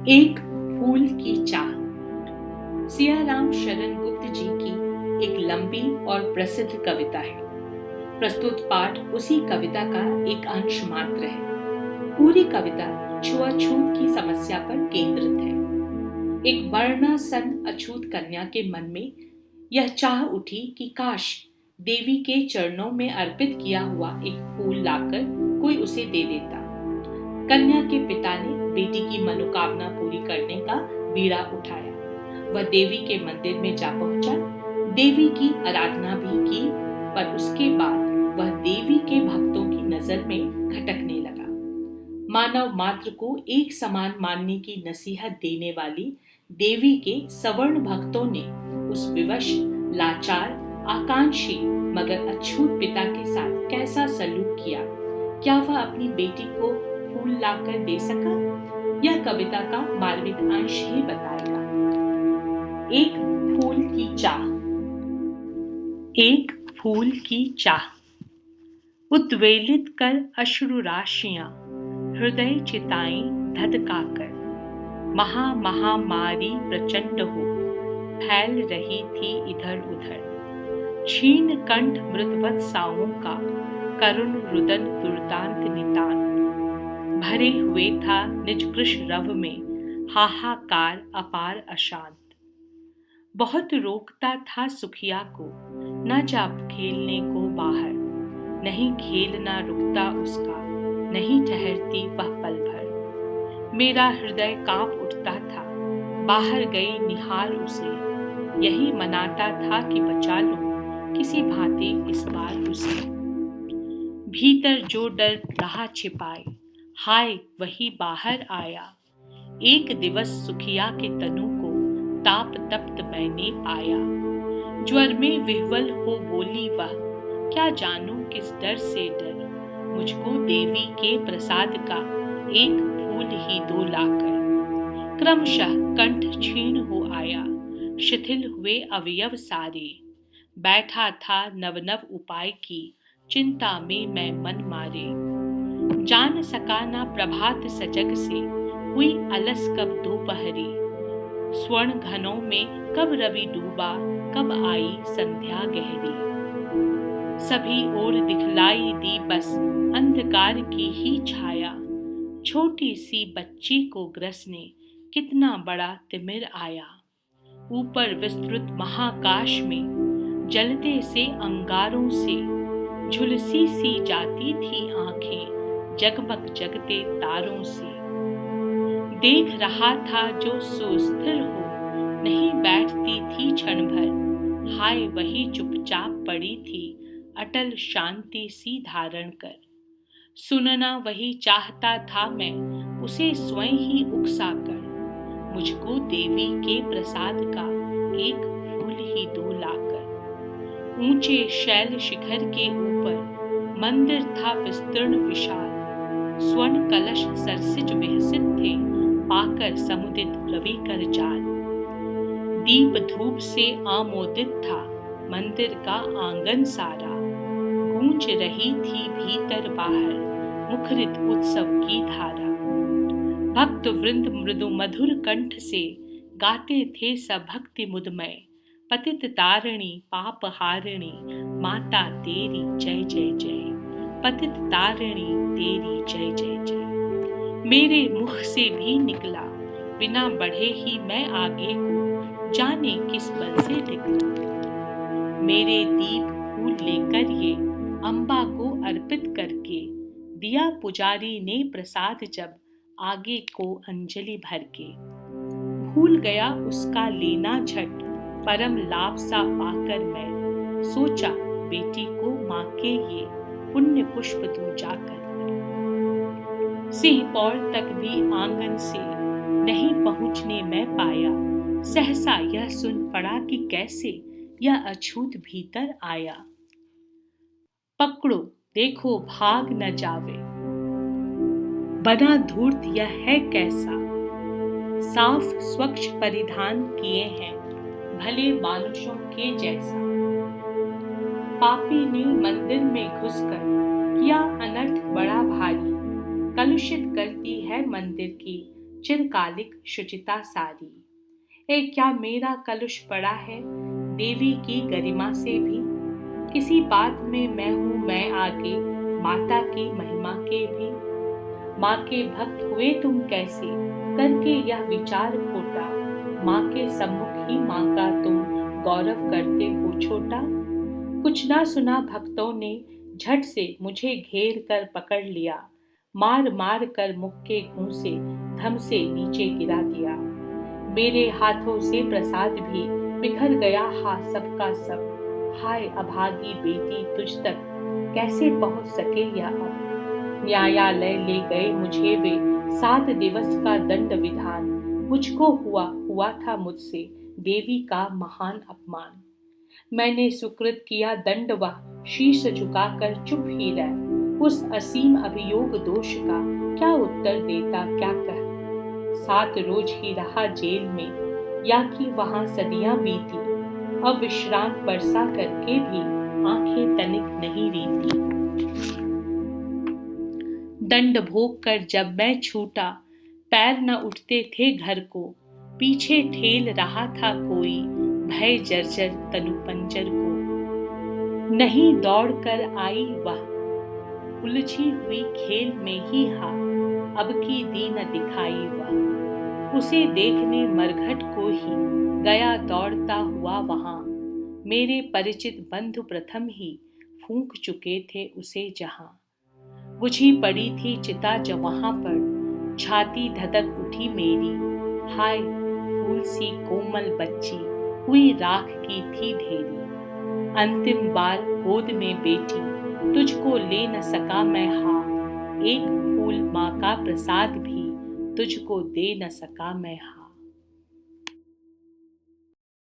एक फूल की चाह। सियाराम शरण गुप्त जी की एक लंबी और प्रसिद्ध कविता है। प्रस्तुत पाठ उसी कविता का एक अंश मात्र है। पूरी कविता छुआछूत की समस्या पर केंद्रित है। एक वर्णासन अछूत कन्या के मन में यह चाह उठी कि काश देवी के चरणों में अर्पित किया हुआ एक फूल लाकर कोई उसे दे देता। कन्या के पिता ने बेटी की मनोकामना पूरी करने का बीड़ा उठाया। वह देवी के मंदिर में जा पहुंचा, देवी की आराधना भी की, पर उसके बाद वह देवी के भक्तों की नजर में खटकने लगा। मानव मात्र को एक समान मानने की नसीहत देने वाली देवी के सवर्ण भक्तों ने उस विवश, लाचार, आकांक्षी मगर अछूत पिता के साथ कैसा सलूक किया। क्या वह अपनी बेटी को फूल लाकर दे सका? यह कविता का मार्मिक अंश ही बताएगा। एक फूल की चाह। एक फूल की चाह। उद्वेलित कर अश्रु राशियां हृदय चिताएं धधकाकर, महामारी प्रचंड हो फैल रही थी इधर उधर। क्षीण कंठ मृतवत साओं का करुण रुदन दुर्दांत नितांत, भरे हुए था निज कृश रव में हाहाकार अपार अशांत। बहुत रोकता था सुखिया को न जा खेलने को बाहर, नहीं खेलना रुकता उसका, नहीं ठहरती वह पल भर। मेरा हृदय कांप उठता था बाहर गई निहार उसे, यही मनाता था कि बचा लूं किसी भांति इस बार उसे। भीतर जो डर रहा छिपाए, हाय वही बाहर आया। एक दिवस सुखिया के तनु को ताप तप्त मैंने पाया। ज्वर में विह्वल हो बोली वह, क्या जानूं किस डर से डर। मुझको देवी के प्रसाद का एक फूल ही दो लाकर। क्रमशः कंठ क्षीण हो आया, शिथिल हुए अवयव सारे। बैठा था नव नव उपाय की चिंता में मैं मन मारे। जान सका ना प्रभात सजग से हुई अलस कब दोपहरी। स्वर्ण घनों में कब रवि डूबा, कब आई संध्या गहरी। सभी ओर दिखलाई दी बस अंधकार की ही छाया। छोटी सी बच्ची को ग्रसने कितना बड़ा तिमिर आया। ऊपर विस्तृत महाकाश में जलते से अंगारों से झुलसी सी जाती थी आंखें जगमग जगते तारों से। देख रहा था जो सुस्थिर हो नहीं बैठती थी क्षण भर, हाय वही चुपचाप पड़ी थी अटल शांति सी धारण कर। सुनना वही चाहता था मैं उसे स्वयं ही उकसा कर। मुझको देवी के प्रसाद का एक फूल ही दो लाकर। ऊंचे शैल शिखर के ऊपर मंदिर था विस्तीर्ण विशाल। स्वर्ण कलश सरसिज विहसित थे पाकर समुदित रवि कर जाल। दीप धूप से आमोदित था मंदिर का आंगन सारा। गूंज रही थी भीतर बाहर मुखरित उत्सव की धारा। भक्त वृंद मृदु मधुर कंठ से गाते थे सब भक्ति मुदमय। पतित तारिणी पाप हारिणी माता तेरी जय जय जय। पतित तारिणी तेरी जय जय जय। मेरे मुख से भी निकला बिना बढ़े ही मैं आगे को, जाने किस बल से निकला। मेरे दीप फूल लेकर ये अम्बा को अर्पित करके, दिया पुजारी ने प्रसाद जब आगे को अंजलि भर के। भूल गया उसका लेना झट परम लाभ सा पाकर मैं, सोचा बेटी को माँ के ये पुण्य पुष्प दूं जाकर। सिंहपौर तक भी आंगन से नहीं पहुंचने में पाया। सहसा यह सुन पड़ा कि कैसे यह अछूत भीतर आया। पकड़ो देखो भाग न जावे, बना धूर्त यह है कैसा। साफ स्वच्छ परिधान किए हैं भले मानुषों के जैसा। पापी ने मंदिर में घुसकर किया अनर्थ बड़ा भारी। कलुषित करती है मंदिर की चिरकालिक शुचिता सारी। क्या मेरा कलुष पड़ा है देवी की गरिमा से भी? किसी बात में मैं हूँ मैं आगे माता की महिमा के भी। माँ के भक्त हुए तुम कैसे करके यह विचार खोटा, माँ के सम्मुख ही माँ का तुम गौरव करते हो छोटा। कुछ ना सुना भक्तों ने झट से मुझे घेर कर पकड़ लिया, मार मार कर मुख के घूं से धम से नीचे गिरा दिया। मेरे हाथों से प्रसाद भी बिखर गया हा सबका सब। हाय अभागी बेटी तुझ तक कैसे पहुंच सके यह अब। न्यायालय ले गए मुझे वे 7 दिवस का दंड विधान। मुझको हुआ था मुझसे देवी का महान अपमान। मैंने सुकृत किया दंड वह शीश झुकाकर चुप ही रह। उस असीम अभियोग दोष का क्या उत्तर देता क्या कह। 7 रोज ही रहा जेल में या कि वहां सदियां बीती। अब विश्रांत बरसा करके भी आंखें तनिक नहीं रीती। दंड भोग कर जब मैं छूटा पैर न उठते थे घर को। पीछे ठेल रहा था कोई भय जर्जर तनु पंजर को। नहीं दौड़ कर आई वह उलझी हुई खेल में ही हा, अब की दी न दिखाई वह। उसे देखने मरघट को ही गया दौड़ता हुआ वहां। मेरे परिचित बंधु प्रथम ही फूंक चुके थे उसे जहां। बुझी पड़ी थी चिता जब वहां पर छाती धधक उठी मेरी। हाय फूल सी कोमल बच्ची हुई राख की थी ढेरी। अंतिम बार गोद में बेटी तुझको ले न सका मैं हा। एक फूल माँ का प्रसाद भी तुझको दे न सका मैं हा।